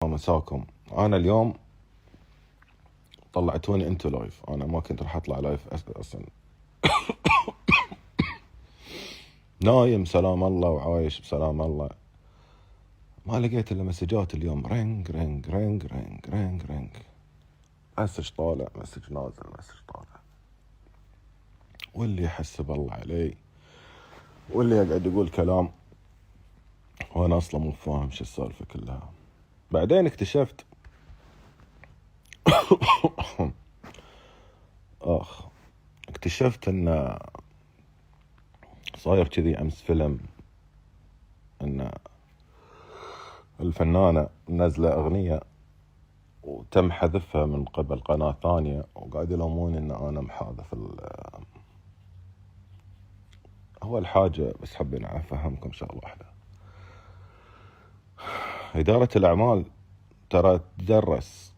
مساكم. انا اليوم طلعتوني انتو لايف، انا ما كنت راح اطلع لايف اصلا. نايم سلام الله وعايش بسلام الله، ما لقيت الا مسجات اليوم، رينج رينج رينج رينج رينج رينج، مسج طالع مسج نازل مسج طالع، واللي يحسب الله علي واللي يقعد يقول كلام وانا اصلا مو فاهم شو السالفه كلها. بعدين اكتشفت اكتشفت ان صاير كذي امس فيلم، ان الفنانة منزلة اغنية وتم حذفها من قبل قناة ثانية، وقاعد يلومون ان انا محاذف. اول حاجة بس حبينا افهمكم شغلة واحدة، ادارة الاعمال ترى تدرس،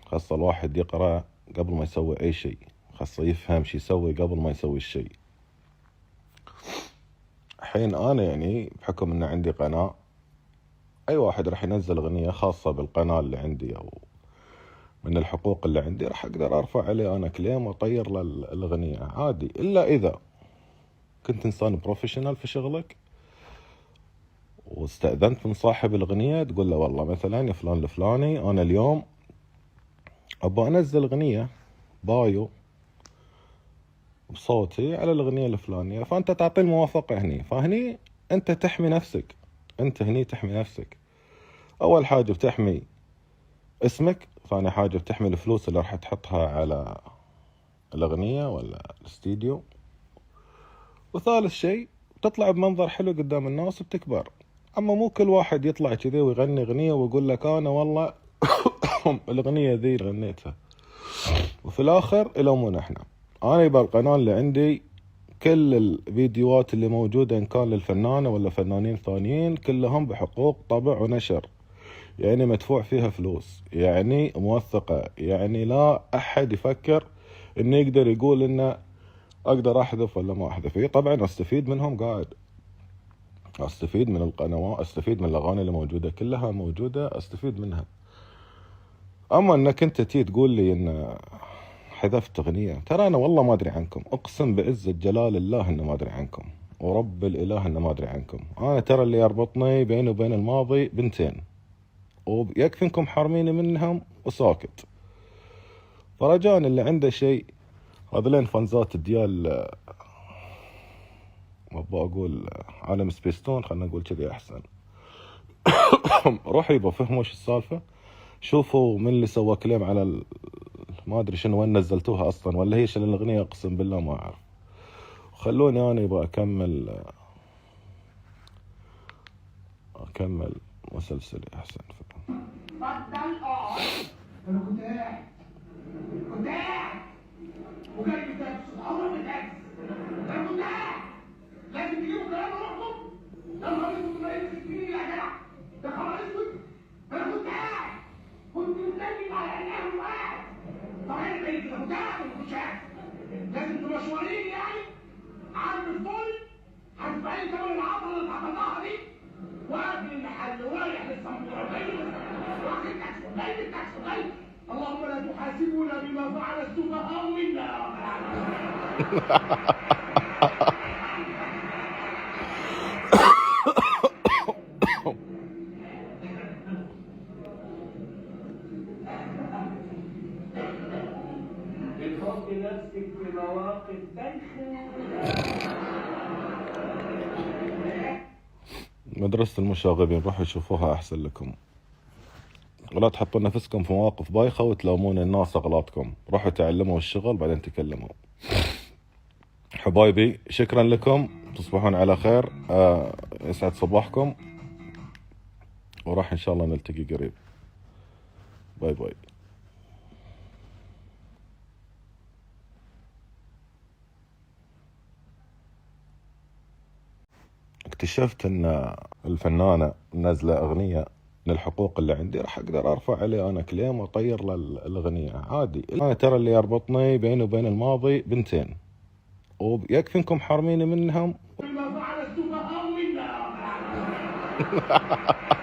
خاصة الواحد يقرأ قبل ما يسوي اي شيء، خاصة يفهم شي يسوي قبل ما يسوي الشيء. الحين انا يعني بحكم ان عندي قناة، اي واحد راح ينزل اغنية خاصة بالقناة اللي عندي او من الحقوق اللي عندي، راح اقدر ارفع عليه انا كليم واطير له الاغنية عادي، الا اذا كنت انسان بروفيشنال في شغلك واستأذنت من صاحب الاغنية، تقول له والله مثلا يا فلان الفلاني انا اليوم ابغى انزل اغنية بايو بصوتي على الاغنية الفلانية، فانت تعطي الموافقة هني، فهني انت تحمي نفسك، انت هني تحمي نفسك. اول حاجة بتحمي اسمك، ثاني حاجة بتحمي الفلوس اللي راح تحطها على الاغنية ولا الاستديو، وثالث شيء بتطلع بمنظر حلو قدام الناس وبتكبر. اما مو كل واحد يطلع كذي ويغني اغنية ويقول لك انا والله الاغنية ذي غنيتها، وفي الاخر يلومون احنا. انا يبقى القناة اللي عندي كل الفيديوهات اللي موجودة ان كان للفنانة ولا فنانين ثانيين كلهم بحقوق طبع ونشر، يعني مدفوع فيها فلوس، يعني موثقة، يعني لا احد يفكر انه يقدر يقول انه اقدر احذف ولا ما احذف. طبعا استفيد منهم، قاعد استفيد من القنوات، استفيد من الاغاني اللي موجودة كلها موجودة استفيد منها. اما انك انت تي تقول لي ان حذفت اغنية، ترى انا والله ما ادري عنكم، اقسم بعزة جلال الله انه ما ادري عنكم، ورب الاله انه ما ادري عنكم. انا ترى اللي يربطني بيني وبين الماضي بنتين، ويكفي انكم حارميني منهم وساكت. فرجاء اللي عنده شيء، هذولين فانزات ديال ما ابغى اقول عالم سبيستون، خلنا نقول كذي احسن. روحوا يبا فهموا ايش السالفه، شوفوا من اللي سوى كليم على ما ادري شنو، وين نزلتوها اصلا، ولا هي شنو الاغنيه، اقسم بالله ما اعرف. خلوني انا يبا اكمل مسلسلي احسن. انا كنت قاعد وجاي بتاكس وحاول بتاكس، انا كنت قاعد لازم تجيبوا كلام روحكم. يا نهار اسود، ما يمسكني يا جدع، يا خبر اسود، انا كنت قاعد، كنت متنجم على القهوه وقاعد. صحيح انت كنت قاعد ولا كنت قاعد؟ لازم تبقى شوارين يعني، عارف الفل هتبقى ثمن العطله اللي اتعطلناها دي، واقفل المحل ورايح للسمبوره واخد تاكس وجايب التاكس وجايب. اللهم لا تحاسبونا بما فعل السفهاء منا يا رب العالمين. بتحط نفسك في مواقف بايخه. مدرسة المشاغبين، روحوا شوفوها احسن لكم، ولا تحطوا نفسكم في مواقف بايخة وتلومون الناس اغلاطكم. روحوا تعلموا الشغل بعدين تكلموا. حبايبي شكرا لكم، تصبحون على خير، يسعد صباحكم، وراح ان شاء الله نلتقي قريب. باي باي. اكتشفت ان الفنانة منزلة اغنية من الحقوق اللي عندي، راح اقدر ارفع عليه انا كليم واطير له الاغنية عادي. انا ترى اللي يربطني بيني وبين الماضي بنتين، ويكفي انكم حارميني منهم. بما فعل السفهاء منا يا رب العالمين.